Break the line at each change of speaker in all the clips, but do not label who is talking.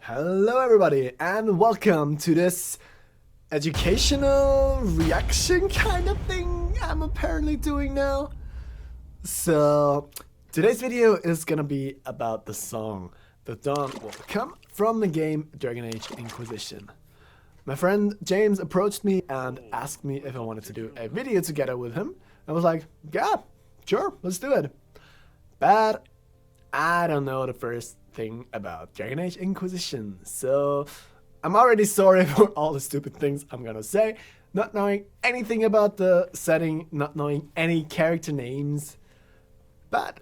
Hello everybody and welcome to this educational reaction kind of thing I'm apparently doing now. So today's video is gonna be about the song The Dawn Will Come from the game Dragon Age Inquisition. My friend James approached me and asked me if I wanted to do a video together with him. I was like, yeah, sure, let's do it. But I don't know the first thing about Dragon Age Inquisition, so I'm already sorry for all the stupid things I'm gonna say, not knowing anything about the setting, not knowing any character names, but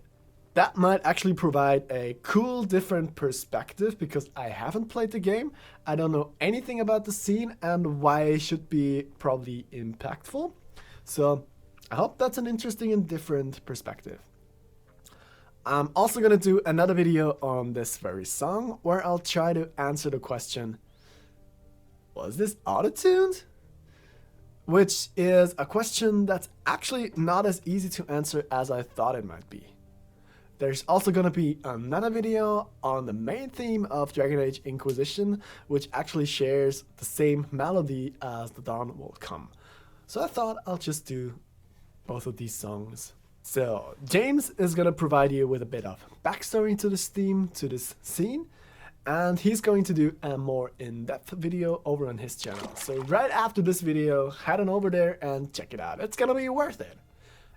that might actually provide a cool different perspective because I haven't played the game, I don't know anything about the scene and why it should be probably impactful, so I hope that's an interesting and different perspective. I'm also gonna do another video on this very song where I'll try to answer the question, was this auto-tuned? Which is a question that's actually not as easy to answer as I thought it might be. There's also gonna be another video on the main theme of Dragon Age Inquisition, which actually shares the same melody as The Dawn Will Come. So I thought I'll just do both of these songs. So, James is going to provide you with a bit of backstory to this theme, to this scene, and he's going to do a more in-depth video over on his channel. So right after this video, head on over there and check it out. It's going to be worth it.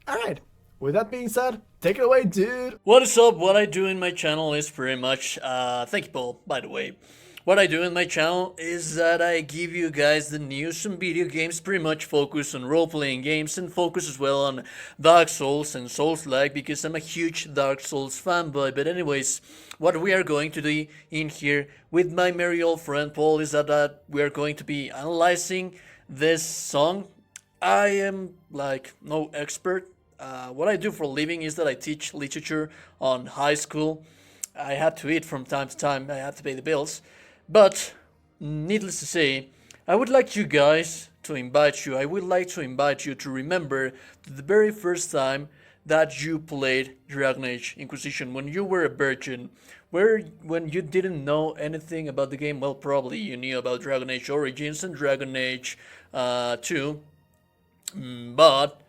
Alright, with that being said, take it away, dude!
What is up? What I do in my channel is pretty much, thank you Paul, by the way. What I do in my channel is that I give you guys the news on video games, pretty much focus on role-playing games and focus as well on Dark Souls and Souls-like because I'm a huge Dark Souls fanboy. But anyways, what we are going to do in here with my merry old friend Paul is that we are going to be analyzing this song. I am like no expert. What I do for a living is that I teach literature on high school. I had to eat from time to time, I had to pay the bills. But, needless to say, I would like you guys to invite you, to remember the very first time that you played Dragon Age Inquisition, when you were a virgin, when you didn't know anything about the game. Well, probably you knew about Dragon Age Origins and Dragon Age 2, but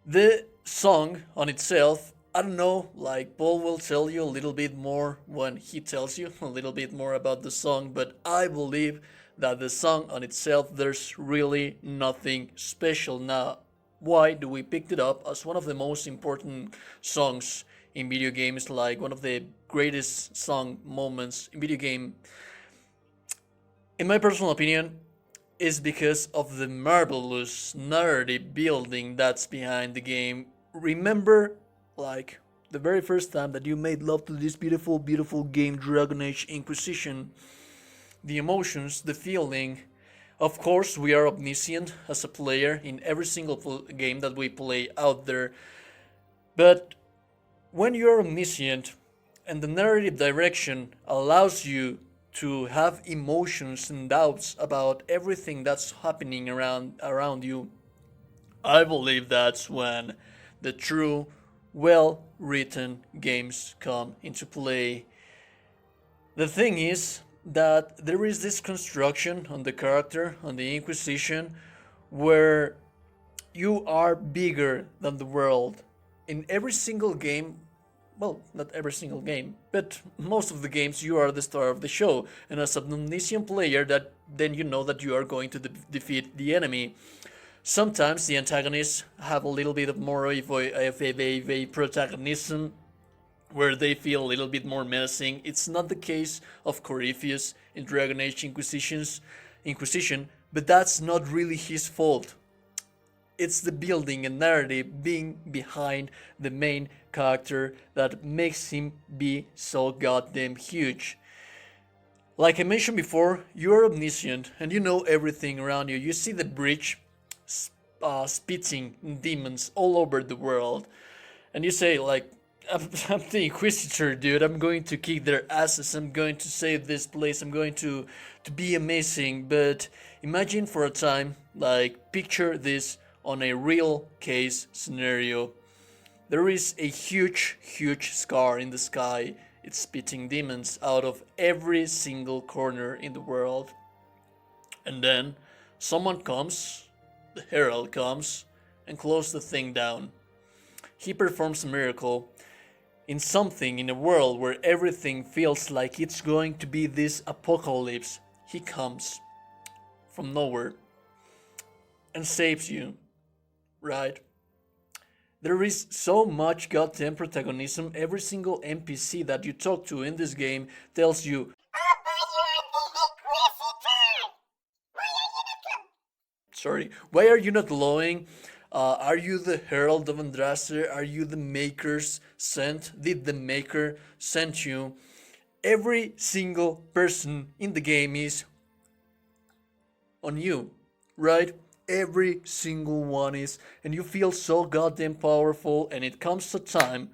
the song on itself, I don't know, like Paul will tell you a little bit more when he tells you a little bit more about the song, but I believe that the song on itself, there's really nothing special. Now, why do we pick it up as one of the most important songs in video games, like one of the greatest song moments in video game? In my personal opinion, is because of the marvelous narrative building that's behind the game. Remember, like the very first time that you made love to this beautiful, beautiful game, Dragon Age Inquisition, the emotions, the feeling. Of course, we are omniscient as a player in every single game that we play out there, but when you are omniscient and the narrative direction allows you to have emotions and doubts about everything that's happening around you, I believe that's when the true well-written games come into play. The thing is that there is this construction on the character, on the Inquisition, where you are bigger than the world. In every single game, well, not every single game, but most of the games, you are the star of the show, and as an omniscient player, that then you know that you are going to defeat the enemy. Sometimes the antagonists have a little bit of more of a protagonism, where they feel a little bit more menacing. It's not the case of Corypheus in Dragon Age Inquisition, but that's not really his fault. It's the building and narrative being behind the main character that makes him be so goddamn huge. Like I mentioned before, you are omniscient and you know everything around you. You see the bridge spitting demons all over the world, and you say like, I'm the Inquisitor, dude, I'm going to kick their asses, I'm going to save this place, I'm going to be amazing. But imagine for a time, like picture this on a real case scenario. There is a huge scar in the sky It's spitting demons out of every single corner in the world. And then someone comes, the herald comes, and closes the thing down. He performs a miracle in something in a world where everything feels like it's going to be this apocalypse. He comes from nowhere and saves you, right? There is so much goddamn protagonism. Every single NPC that you talk to in this game tells you, why are you not glowing? Are you the Herald of Andraster? Are you the Maker's sent? Did the Maker send you? Every single person in the game is on you, right? Every single one is, and you feel so goddamn powerful, and it comes a time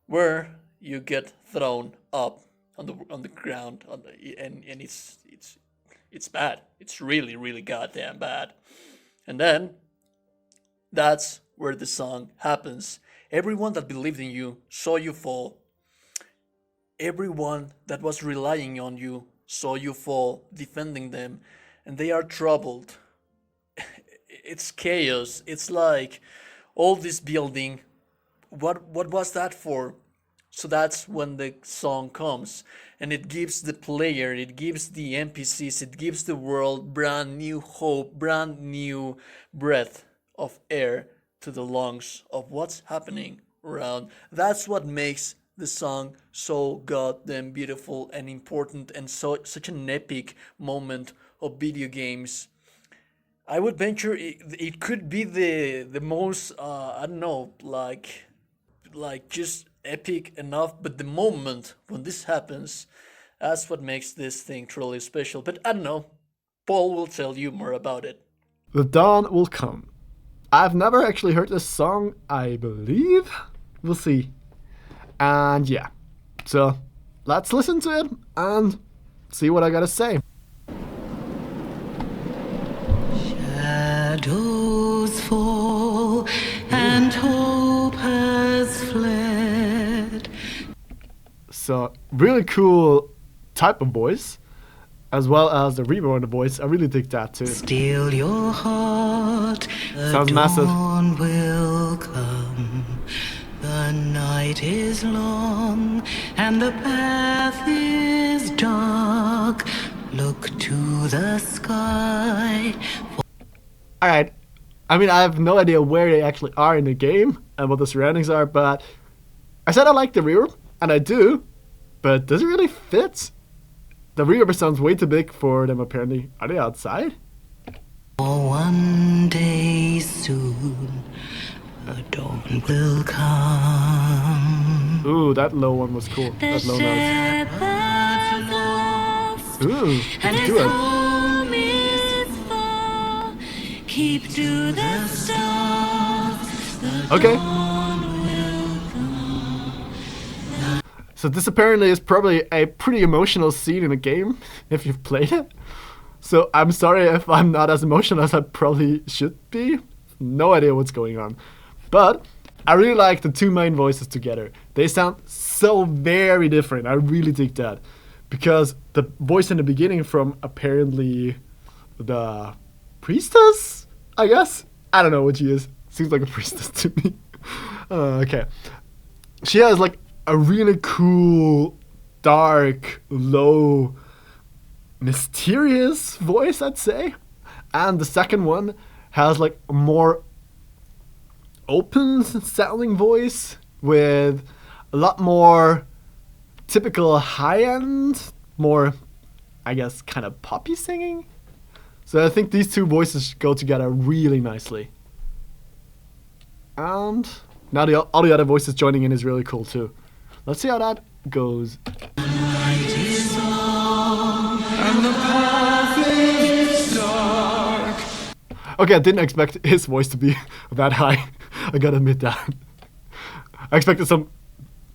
where you get thrown up on the ground, and it's bad. It's really, really goddamn bad. And then that's where the song happens. Everyone that believed in you saw you fall. Everyone that was relying on you saw you fall, defending them, and they are troubled. It's chaos. It's like all this building. What was that for? So that's when the song comes, and it gives the player, it gives the NPCs, it gives the world brand new hope, brand new breath of air to the lungs of what's happening around. That's what makes the song so goddamn beautiful and important, and such an epic moment of video games. I would venture it could be the most I don't know, like just epic enough, but the moment when this happens, that's what makes this thing truly special. But I don't know, Paul will tell you more about it.
The dawn will come. I've never actually heard this song, I believe. We'll see. And yeah, so let's listen to it and see what I gotta say.
Shadows fall and hope has fled.
So really cool type of voice, as well as the reverb voice. I really dig that too.
Steal your heart.
Sounds massive.
Dawn will come. The night is long and the path is dark. Look to the sky.
Alright, I mean, I have no idea where they actually are in the game and what the surroundings are, but I said I like the reverb, and I do, but does it really fit? The reverb sounds way too big for them apparently. Are they outside?
For one day soon, the dawn will come.
Ooh, that low one was cool. That low note. Ooh, let's do it.
Keep to the stars.
Okay. So this apparently is probably a pretty emotional scene in a game, if you've played it. So I'm sorry if I'm not as emotional as I probably should be. No idea what's going on. But I really like the two main voices together. They sound so very different. I really dig that. Because the voice in the beginning from apparently the priestess, I guess? I don't know what she is. Seems like a priestess to me. Okay. She has like a really cool, dark, low, mysterious voice, I'd say. And the second one has like a more open sounding voice with a lot more typical high-end, more, I guess, kind of poppy singing. So I think these two voices go together really nicely. And now all the other voices joining in is really cool too. Let's see how that goes.
The night is long and the path is dark.
Okay, I didn't expect his voice to be that high. I gotta admit that. I expected some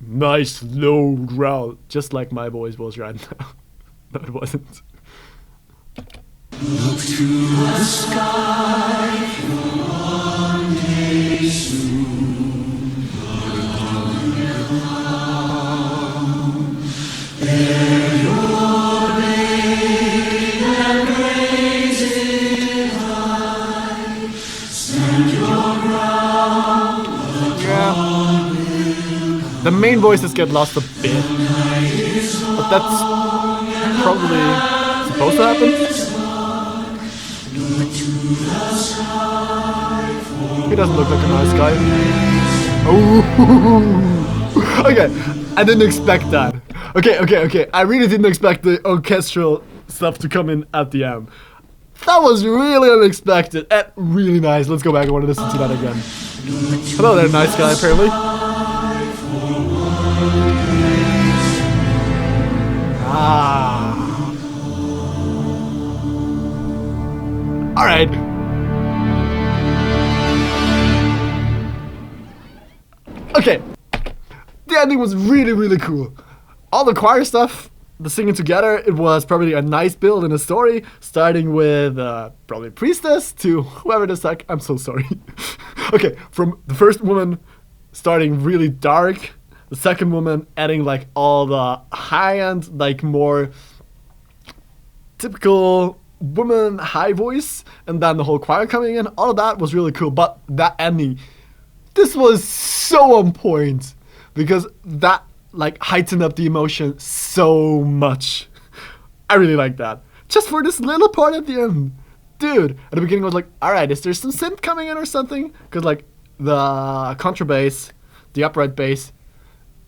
nice low growl, just like my voice was right now. No, it wasn't.
Look to the sky for one day soon. The dawn will come.
main voices get lost a bit, but that's probably supposed to happen. He doesn't look like a nice guy. Oh, okay. I didn't expect that. Okay. I really didn't expect the orchestral stuff to come in at the end. That was really unexpected and really nice. Let's go back. I want to listen to that again. Hello there, nice guy, apparently. Alright. Okay. The ending was really cool. All the choir stuff, the singing together, it was probably a nice build in a story, starting with probably priestess to whoever the heck. I'm so sorry. Okay, from the first woman starting really dark, the second woman adding like all the high-end, like more typical woman high voice, and then the whole choir coming in. All of that was really cool, but that ending, this was so on point because that like heightened up the emotion so much. I really like that. Just for this little part at the end. Dude, at the beginning I was like, alright, is there some synth coming in or something? Because like the contrabass, the upright bass,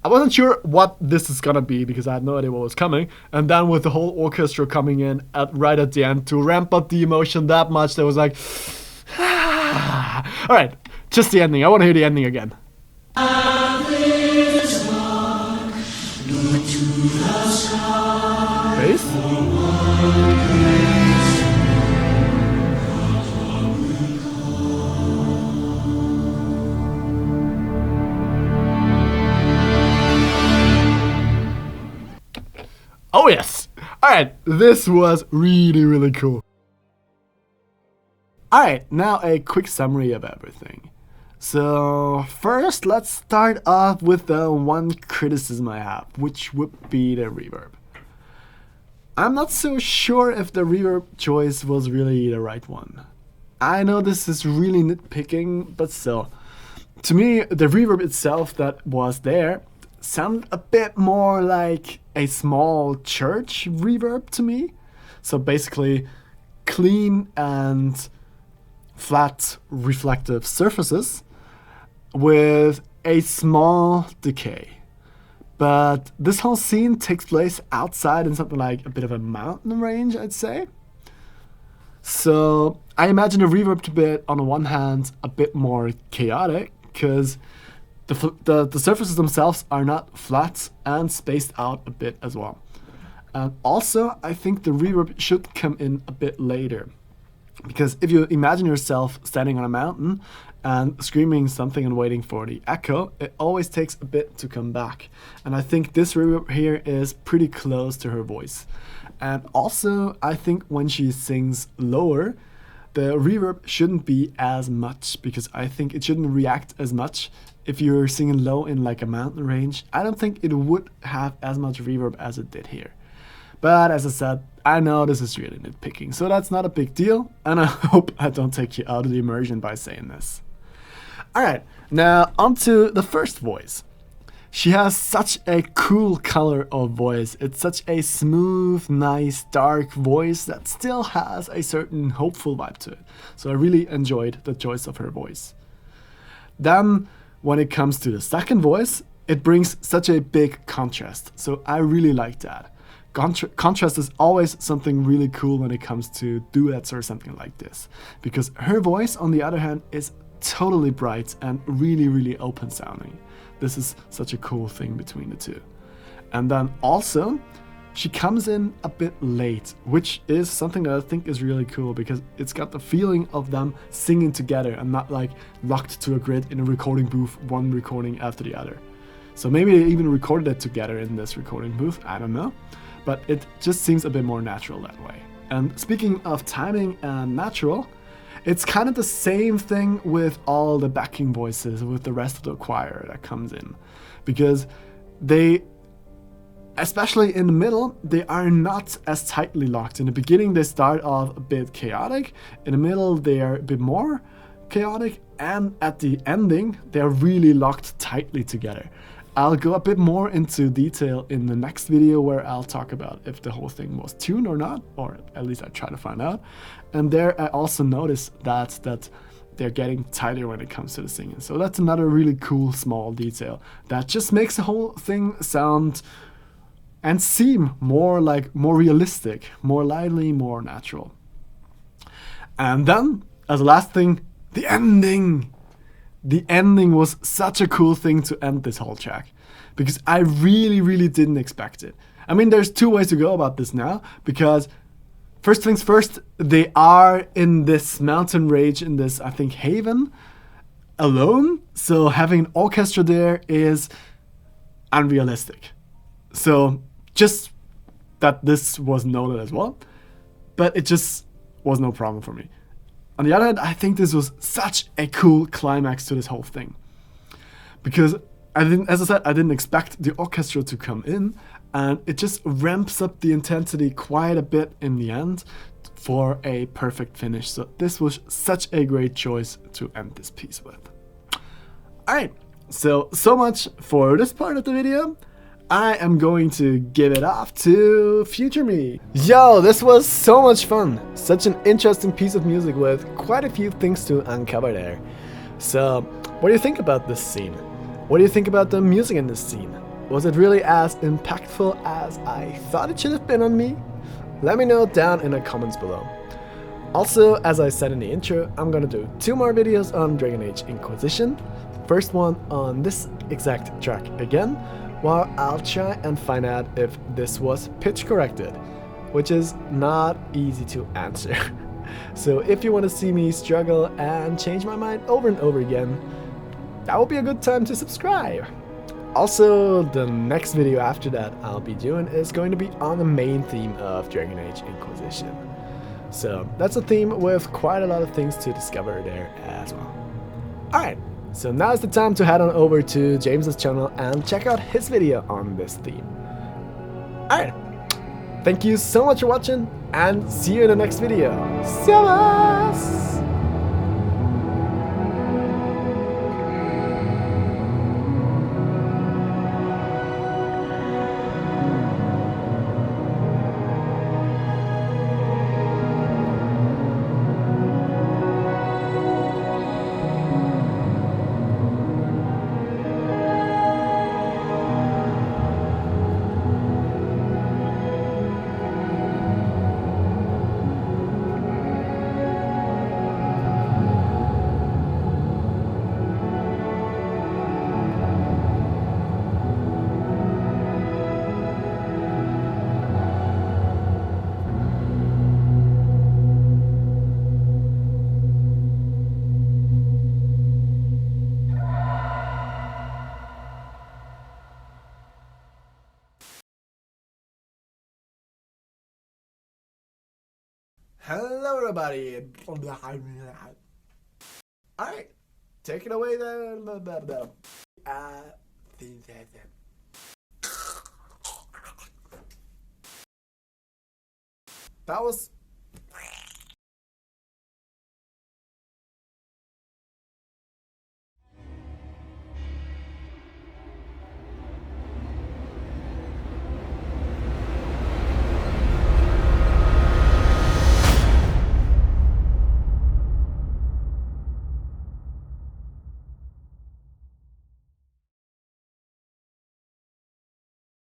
I wasn't sure what this is gonna be because I had no idea what was coming. And then with the whole orchestra coming in right at the end to ramp up the emotion that much, that was like, alright, just the ending. I want to hear the ending again. Bass? Oh yes! Alright, this was really cool. Alright, now a quick summary of everything. So first, let's start off with the one criticism I have, which would be the reverb. I'm not so sure if the reverb choice was really the right one. I know this is really nitpicking, but still. To me, the reverb itself that was there sounded a bit more like a small church reverb to me. So basically, clean and flat reflective surfaces with a small decay. But this whole scene takes place outside in something like a bit of a mountain range, I'd say. So I imagine the reverb to be, on the one hand, a bit more chaotic, because the surfaces themselves are not flat and spaced out a bit as well. And also, I think the reverb should come in a bit later. Because if you imagine yourself standing on a mountain and screaming something and waiting for the echo, it always takes a bit to come back. And I think this reverb here is pretty close to her voice. And also, I think when she sings lower, the reverb shouldn't be as much, because I think it shouldn't react as much if you're singing low in like a mountain range. I don't think it would have as much reverb as it did here. But as I said, I know this is really nitpicking, so that's not a big deal, and I hope I don't take you out of the immersion by saying this. Alright, now onto the first voice. She has such a cool color of voice. It's such a smooth, nice, dark voice that still has a certain hopeful vibe to it. So I really enjoyed the choice of her voice. Then, when it comes to the second voice, it brings such a big contrast. So I really like that. Contrast is always something really cool when it comes to duets or something like this. Because her voice, on the other hand, is totally bright and really open sounding. This is such a cool thing between the two. And then also, she comes in a bit late, which is something that I think is really cool, because it's got the feeling of them singing together and not like locked to a grid in a recording booth, one recording after the other. So maybe they even recorded it together in this recording booth, I don't know. But it just seems a bit more natural that way. And speaking of timing and natural, it's kind of the same thing with all the backing voices with the rest of the choir that comes in. Because they, especially in the middle, they are not as tightly locked. In the beginning, they start off a bit chaotic. In the middle, they are a bit more chaotic. And at the ending, they are really locked tightly together. I'll go a bit more into detail in the next video where I'll talk about if the whole thing was tuned or not, or at least I try to find out. And there I also noticed that they're getting tighter when it comes to the singing. So that's another really cool small detail that just makes the whole thing sound and seem more realistic, more lively, more natural. And then, as a last thing, the ending. The ending was such a cool thing to end this whole track, because I really didn't expect it. I mean, there's two ways to go about this now, because first things first, they are in this mountain range, in this, I think, haven, alone. So having an orchestra there is unrealistic. So just that this was noted as well, but it just was no problem for me. On the other hand, I think this was such a cool climax to this whole thing, because as I said, I didn't expect the orchestra to come in, and it just ramps up the intensity quite a bit in the end for a perfect finish. So this was such a great choice to end this piece with. Alright, so much for this part of the video. I am going to give it off to future me. Yo, this was so much fun. Such an interesting piece of music with quite a few things to uncover there. So, what do you think about this scene? What do you think about the music in this scene? Was it really as impactful as I thought it should have been on me? Let me know down in the comments below. Also, as I said in the intro, I'm gonna do 2 more videos on Dragon Age Inquisition. First one on this exact track again, while I'll try and find out if this was pitch corrected, which is not easy to answer. So if you want to see me struggle and change my mind over and over again, that would be a good time to subscribe. Also, the next video after that I'll be doing is going to be on the main theme of Dragon Age Inquisition. So that's a theme with quite a lot of things to discover there as well. Alright. So now's the time to head on over to James's channel and check out his video on this theme. Alright, thank you so much for watching, and see you in the next video. Servus! Hello everybody. Alright, take it away then. That was